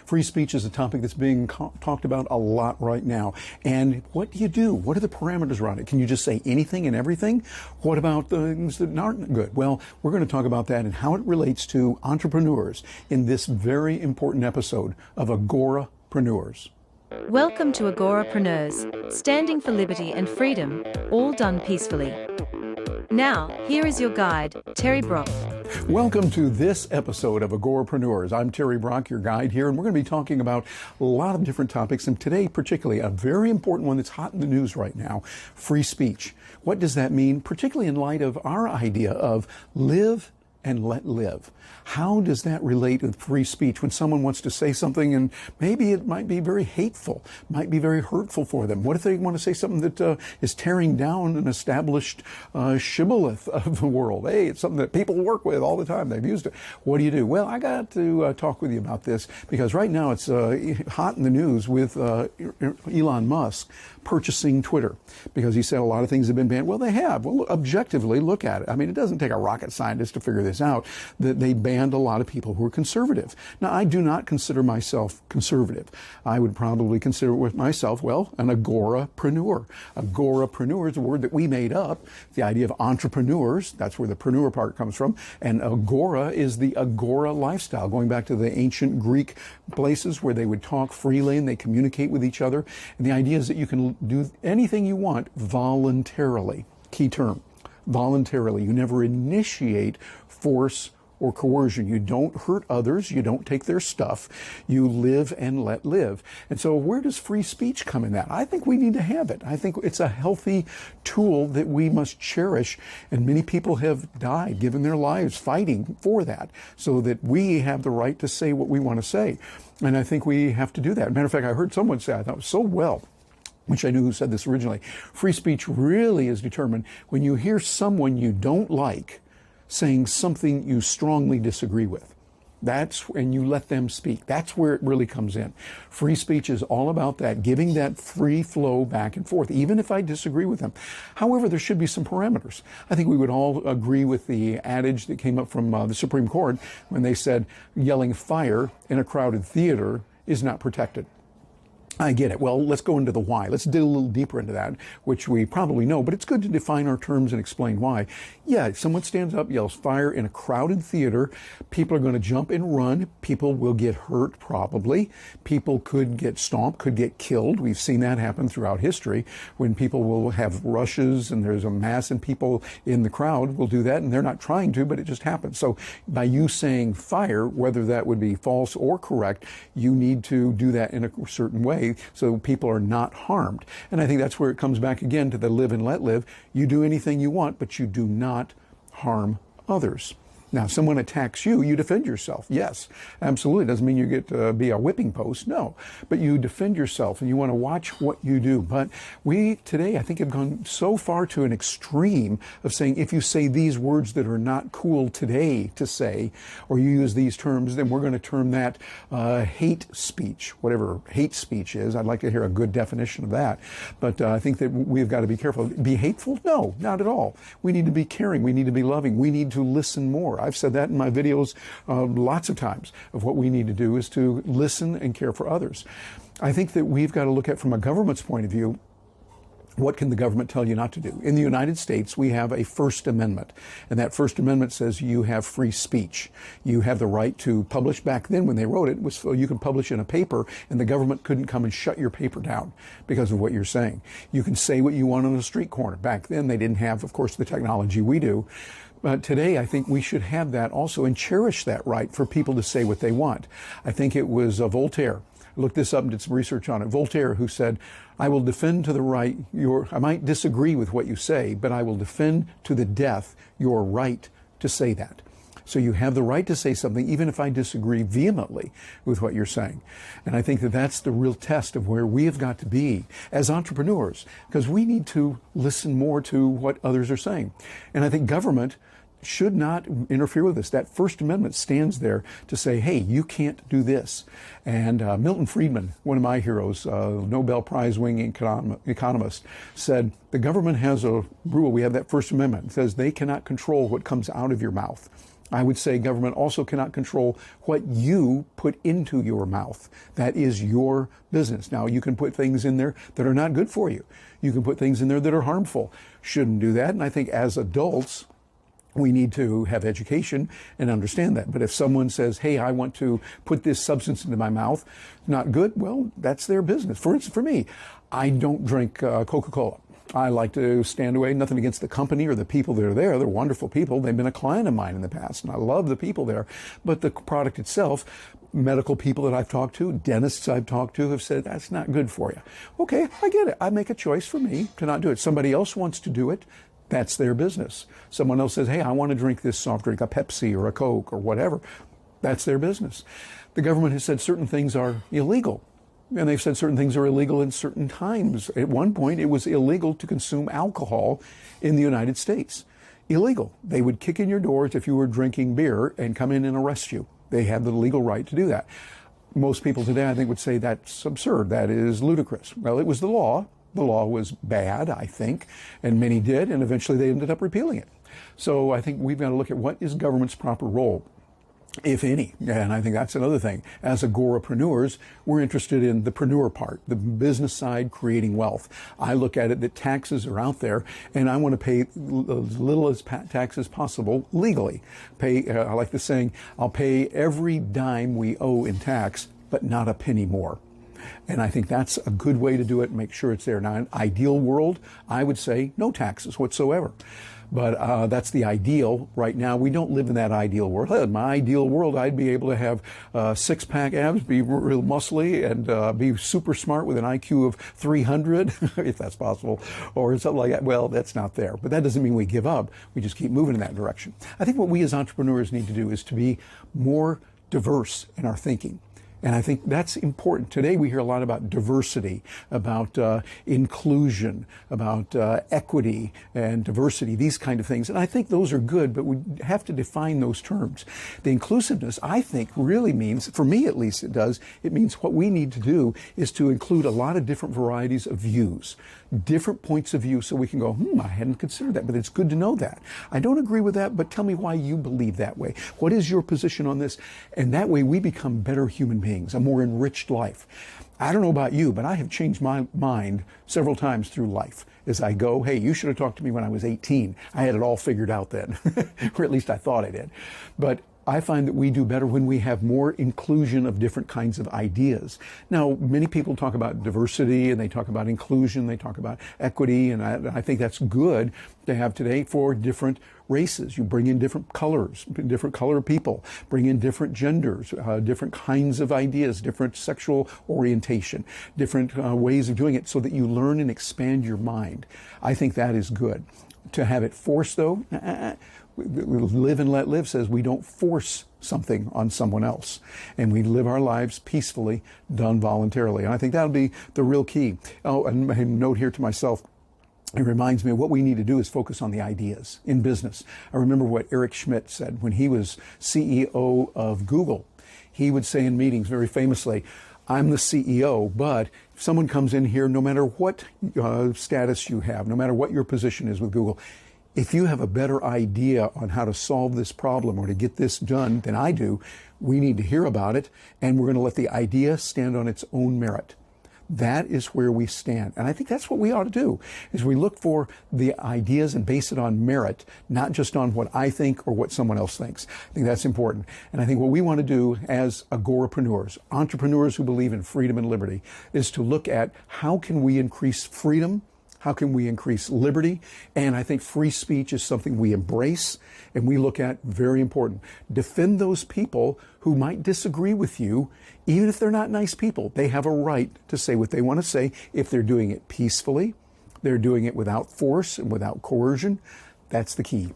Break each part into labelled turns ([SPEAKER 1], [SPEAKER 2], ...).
[SPEAKER 1] Free speech is a topic that's being talked about a lot right now. And what do you do? What are the parameters around it? Can you just say anything and everything? What about things that aren't good? Well, we're going to talk about that and how it relates to entrepreneurs in this very important episode of Agorapreneurs.
[SPEAKER 2] Welcome to Agorapreneurs, standing for liberty and freedom, all done peacefully. Now, here is your guide, Terry Brock.
[SPEAKER 1] Welcome to this episode of Agorapreneurs. I'm Terry Brock, your guide here, and we're going to be talking about a lot of different topics, and today particularly a very important one that's hot in the news right now, free speech. What does that mean, particularly in light of our idea of live and let live? How does that relate with free speech when someone wants to say something and maybe it might be very hateful, might be very hurtful for them? What if they want to say something that is tearing down an established shibboleth of the world? Hey, it's something that people work with all the time. They've used it. What do you do? Well, I got to talk with you about this because right now it's hot in the news with Elon Musk purchasing Twitter because he said a lot of things have been banned. Well, they have. Well, objectively, look at it. I mean, it doesn't take a rocket scientist to figure this out, that they banned a lot of people who are conservative. Now, I do not consider myself conservative. I would probably consider with myself, well, an agorapreneur. Agorapreneur is a word that we made up, the idea of entrepreneurs. That's where the preneur part comes from. And agora is the agora lifestyle, going back to the ancient Greek places where they would talk freely and they communicate with each other. And the idea is that you can do anything you want voluntarily. Key term, voluntarily. You never initiate force or coercion. You don't hurt others. You don't take their stuff. You live and let live. And so where does free speech come in that? I think we need to have it. I think it's a healthy tool that we must cherish. And many people have died, given their lives fighting for that, so that we have the right to say what we want to say. And I think we have to do that. As a matter of fact, I heard someone say, I thought it was so well, which I knew who said this originally, free speech really is determined when you hear someone you don't like saying something you strongly disagree with. That's when you let them speak. That's where it really comes in. Free speech is all about that, giving that free flow back and forth, even if I disagree with them. However, there should be some parameters. I think we would all agree with the adage that came up from the Supreme Court when they said yelling fire in a crowded theater is not protected. I get it. Well, let's go into the why. Let's dig a little deeper into that, which we probably know, but it's good to define our terms and explain why. Yeah, if someone stands up, yells fire in a crowded theater, people are going to jump and run. People will get hurt, probably. People could get stomped, could get killed. We've seen that happen throughout history when people will have rushes and there's a mass and people in the crowd will do that, and they're not trying to, but it just happens. So by you saying fire, whether that would be false or correct, you need to do that in a certain way so people are not harmed. And I think that's where it comes back again to the live and let live. You do anything you want, but you do not harm others. Now, if someone attacks you, you defend yourself. Yes, absolutely. Doesn't mean you get to be a whipping post. No, but you defend yourself and you want to watch what you do. But we today, I think, have gone so far to an extreme of saying if you say these words that are not cool today to say, or you use these terms, then we're going to term that hate speech, whatever hate speech is. I'd like to hear a good definition of that. But I think that we've got to be careful. Be hateful? No, not at all. We need to be caring. We need to be loving. We need to listen more. I've said that in my videos lots of times, of what we need to do is to listen and care for others. I think that we've got to look at, from a government's point of view, what can the government tell you not to do? In the United States, we have a First Amendment, and that First Amendment says you have free speech. You have the right to publish. Back then, when they wrote it, was so you could publish in a paper, and the government couldn't come and shut your paper down because of what you're saying. You can say what you want on a street corner. Back then, they didn't have, of course, the technology we do. But today, I think we should have that also and cherish that right for people to say what they want. I think it was Voltaire. I looked this up and did some research on it. Voltaire, who said, I will defend to the right I might disagree with what you say, but I will defend to the death your right to say that. So you have the right to say something, even if I disagree vehemently with what you're saying. And I think that that's the real test of where we have got to be as entrepreneurs, because we need to listen more to what others are saying. And I think government should not interfere with this. That First Amendment stands there to say, hey, you can't do this. And Milton Friedman, one of my heroes, Nobel Prize-winning economist, said, the government has a rule. We have that First Amendment. It says they cannot control what comes out of your mouth. I would say government also cannot control what you put into your mouth. That is your business. Now, you can put things in there that are not good for you. You can put things in there that are harmful. Shouldn't do that. And I think as adults, we need to have education and understand that. But if someone says, hey, I want to put this substance into my mouth, not good, well, that's their business. For instance, for me, I don't drink Coca-Cola. I like to stand away, nothing against the company or the people that are there. They're wonderful people. They've been a client of mine in the past, and I love the people there. But the product itself, medical people that I've talked to, dentists I've talked to have said, that's not good for you. Okay, I get it. I make a choice for me to not do it. Somebody else wants to do it. That's their business. Someone else says, hey, I want to drink this soft drink, a Pepsi or a Coke or whatever. That's their business. The government has said certain things are illegal. And they've said certain things are illegal in certain times. At one point, it was illegal to consume alcohol in the United States. Illegal. They would kick in your doors if you were drinking beer and come in and arrest you. They have the legal right to do that. Most people today, I think, would say that's absurd. That is ludicrous. Well, it was the law. The law was bad, I think, and many did, and eventually they ended up repealing it. So I think we've got to look at what is government's proper role, if any. And I think that's another thing. As Agorapreneurs, we're interested in the preneur part, the business side, creating wealth. I look at it that taxes are out there, and I want to pay as little as tax as possible legally. I like the saying, I'll pay every dime we owe in tax, but not a penny more. And I think that's a good way to do it and make sure it's there. Now, in an ideal world, I would say no taxes whatsoever. But that's the ideal. Right now, we don't live in that ideal world. In my ideal world, I'd be able to have six-pack abs, be real muscly, and be super smart with an IQ of 300, if that's possible, or something like that. Well, that's not there. But that doesn't mean we give up. We just keep moving in that direction. I think what we as entrepreneurs need to do is to be more diverse in our thinking. And I think that's important. Today we hear a lot about diversity, about inclusion, about equity and diversity, these kind of things. And I think those are good, but we have to define those terms. The inclusiveness, I think, really means, for me at least it does, it means what we need to do is to include a lot of different varieties of views, different points of view, so we can go, I hadn't considered that, but it's good to know that. I don't agree with that, but tell me why you believe that way. What is your position on this? And that way we become better human beings, a more enriched life. I don't know about you, but I have changed my mind several times through life as I go, hey, you should have talked to me when I was 18. I had it all figured out then, or at least I thought I did. But I find that we do better when we have more inclusion of different kinds of ideas. Now, many people talk about diversity and they talk about inclusion, they talk about equity, and I think that's good to have today for different races. You bring in different colors, different color people, bring in different genders, different kinds of ideas, different sexual orientation, different ways of doing it so that you learn and expand your mind. I think that is good. To have it forced, though, live and let live says we don't force something on someone else. And we live our lives peacefully, done voluntarily. And I think that'll be the real key. Oh, and a note here to myself. It reminds me of what we need to do is focus on the ideas in business. I remember what Schmidt said when he was CEO of Google. He would say in meetings very famously, I'm the CEO, but if someone comes in here, no matter what status you have, no matter what your position is with Google, if you have a better idea on how to solve this problem or to get this done than I do, we need to hear about it, and we're going to let the idea stand on its own merit. That is where we stand. And I think that's what we ought to do, is we look for the ideas and base it on merit, not just on what I think or what someone else thinks. I think that's important. And I think what we want to do as agorapreneurs, entrepreneurs who believe in freedom and liberty, is to look at how can we increase freedom. How can we increase liberty? And I think free speech is something we embrace and we look at, very important. Defend those people who might disagree with you, even if they're not nice people. They have a right to say what they want to say if they're doing it peacefully, they're doing it without force and without coercion. That's the key.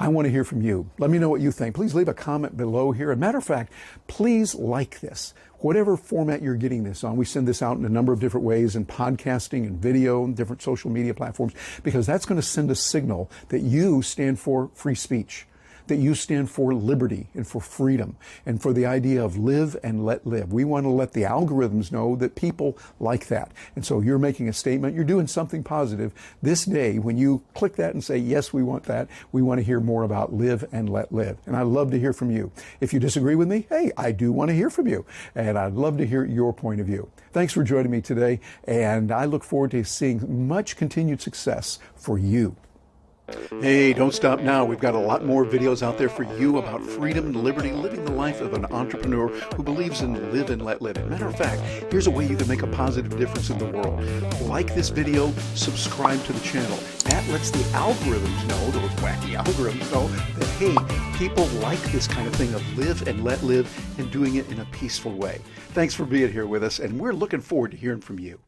[SPEAKER 1] I want to hear from you. Let me know what you think. Please leave a comment below here. As a matter of fact, please like this. Whatever format you're getting this on, we send this out in a number of different ways, in podcasting and video and different social media platforms, because that's going to send a signal that you stand for free speech, that you stand for liberty and for freedom and for the idea of live and let live. We want to let the algorithms know that people like that. And so you're making a statement, you're doing something positive. This day, when you click that and say, yes, we want that, we want to hear more about live and let live. And I'd love to hear from you. If you disagree with me, hey, I do want to hear from you. And I'd love to hear your point of view. Thanks for joining me today. And I look forward to seeing much continued success for you. Hey, don't stop now. We've got a lot more videos out there for you about freedom and liberty, living the life of an entrepreneur who believes in live and let live. As a matter of fact, here's a way you can make a positive difference in the world. Like this video, subscribe to the channel. That lets the algorithms know, those wacky algorithms know, that hey, people like this kind of thing of live and let live and doing it in a peaceful way. Thanks for being here with us, and we're looking forward to hearing from you.